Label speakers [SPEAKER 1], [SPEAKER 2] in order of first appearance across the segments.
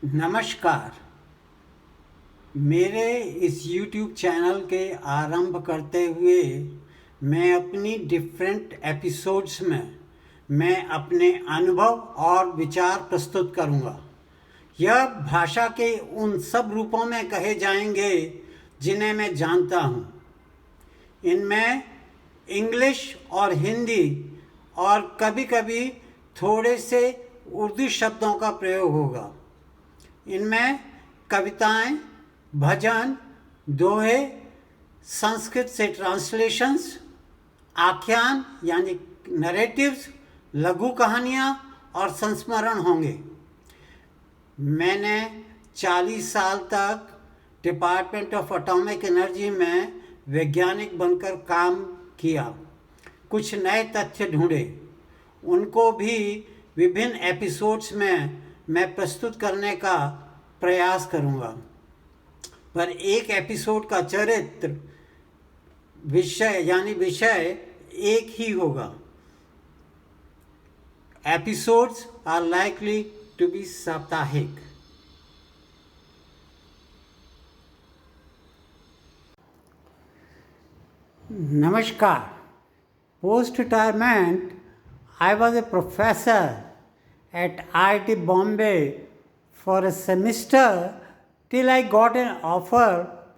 [SPEAKER 1] नमस्कार। मेरे इस YouTube चैनल के आरंभ करते हुए मैं अपनी डिफरेंट एपिसोड्स में मैं अपने अनुभव और विचार प्रस्तुत करूंगा। यह भाषा के उन सब रूपों में कहे जाएंगे जिन्हें मैं जानता हूं। इनमें इंग्लिश और हिंदी और कभी-कभी थोड़े से उर्दू शब्दों का प्रयोग होगा। इनमें कविताएं, भजन, दोहे, संस्कृत से ट्रांसलेशंस, आख्यान यानी नरेटिव्स, लघु कहानियाँ और संस्मरण होंगे। मैंने 40 साल तक डिपार्टमेंट ऑफ एटॉमिक एनर्जी में वैज्ञानिक बनकर काम किया। कुछ नए तथ्य ढूंढे, उनको भी विभिन्न एपिसोड्स में मैं प्रस्तुत करने का प्रयास करूंगा। पर एक एपिसोड का चरित्र विषय एक ही होगा। Episodes are likely to be साप्ताहिक। नमस्कार। Post retirement I was a professor at IIT Bombay for a semester till I got an offer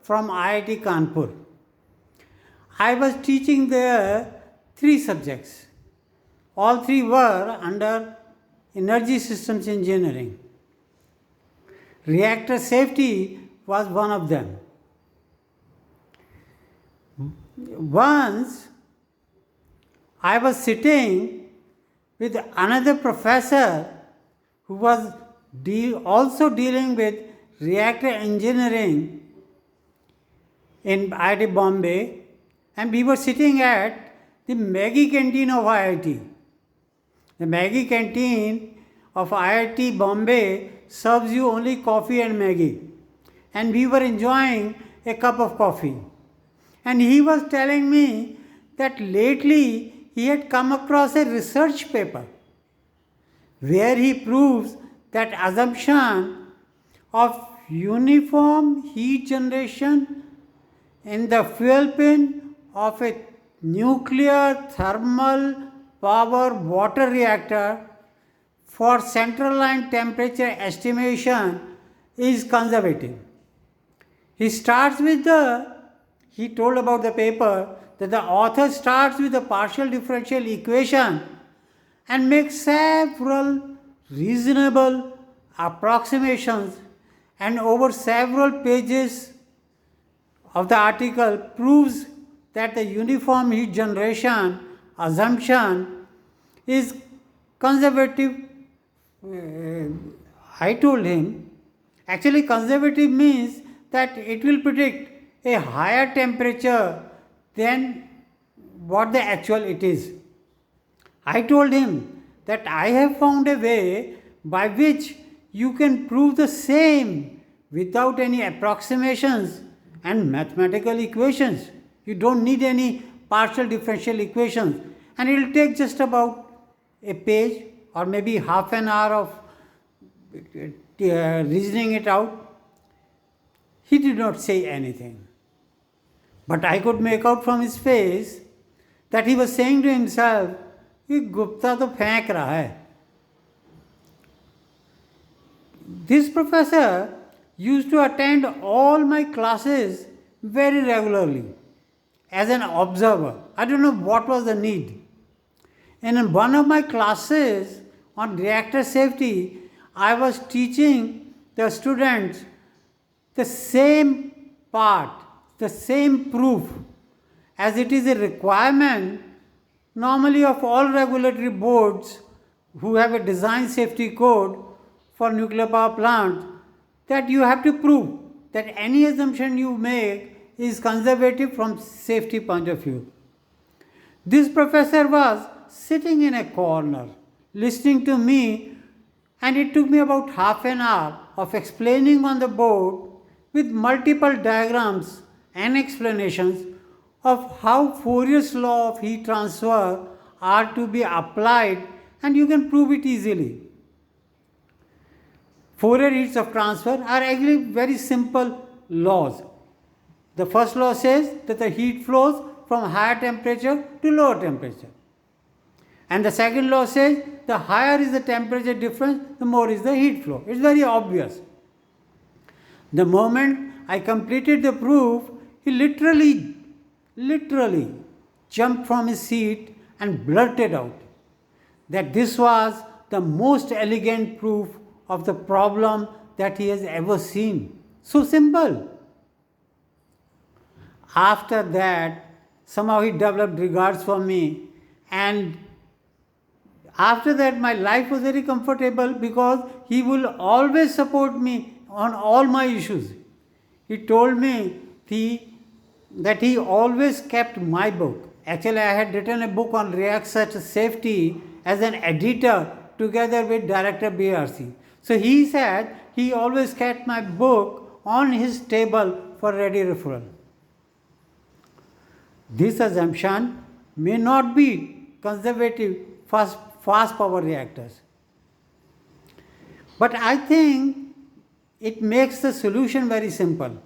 [SPEAKER 1] from IIT Kanpur. I was teaching there 3 subjects. All 3 were under Energy Systems Engineering. Reactor safety was one of them. Once I was sitting with another professor who was also dealing with reactor engineering in IIT Bombay, and we were sitting at the Maggie canteen of IIT. The Maggie canteen of IIT Bombay serves you only coffee and Maggie, and we were enjoying a cup of coffee. And he was telling me that lately he had come across a research paper where he proves that assumption of uniform heat generation in the fuel pin of a nuclear thermal power water reactor for central line temperature estimation is conservative. He told about the paper that the author starts with a partial differential equation and makes several reasonable approximations, and over several pages of the article proves that the uniform heat generation assumption is conservative. I told him, actually conservative means that it will predict a higher temperature than what the actual it is. I told him that I have found a way by which you can prove the same without any approximations and mathematical equations. You don't need any partial differential equations, and it will take just about a page or maybe half an hour of reasoning it out. He did not say anything. But I could make out from his face that he was saying to himself, ये गुप्ता तो फेंक रहा है. This professor used to attend all my classes very regularly as an observer. I don't know what was the need. And in one of my classes on reactor safety, I was teaching the students the same part, the same proof, as it is a requirement normally of all regulatory boards who have a design safety code for nuclear power plant, that you have to prove that any assumption you make is conservative from safety point of view. This professor was sitting in a corner listening to me, and it took me about half an hour of explaining on the board with multiple diagrams and explanations of how Fourier's law of heat transfer are to be applied, and you can prove it easily. Fourier heats of transfer are actually very simple laws. The first law says that the heat flows from higher temperature to lower temperature. And the second law says the higher is the temperature difference, the more is the heat flow. It's very obvious. The moment I completed the proof, he literally jumped from his seat and blurted out that this was the most elegant proof of the problem that he has ever seen. So simple. After that, somehow he developed regards for me, and after that my life was very comfortable because he will always support me on all my issues. He told me that he always kept my book. Actually, I had written a book on reactor safety as an editor together with director BRC. So he said he always kept my book on his table for ready referral. This assumption may not be conservative fast power reactors, but I think it makes the solution very simple.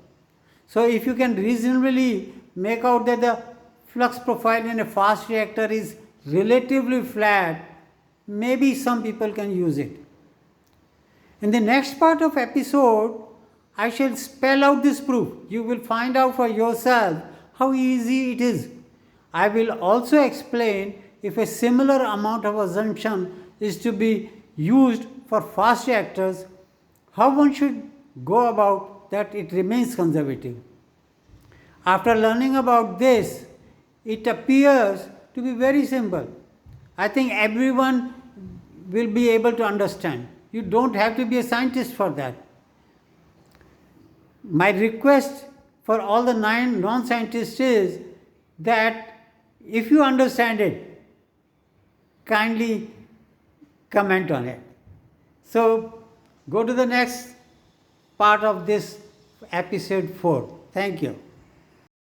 [SPEAKER 1] So if you can reasonably make out that the flux profile in a fast reactor is relatively flat, maybe some people can use it. In the next part of episode, I shall spell out this proof. You will find out for yourself how easy it is. I will also explain if a similar amount of assumption is to be used for fast reactors, how one should go about that it remains conservative. After learning about this, it appears to be very simple. I think everyone will be able to understand. You don't have to be a scientist for that. My request for all the 9 non-scientists is that if you understand it, kindly comment on it. So go to the next part of this episode 4. Thank you.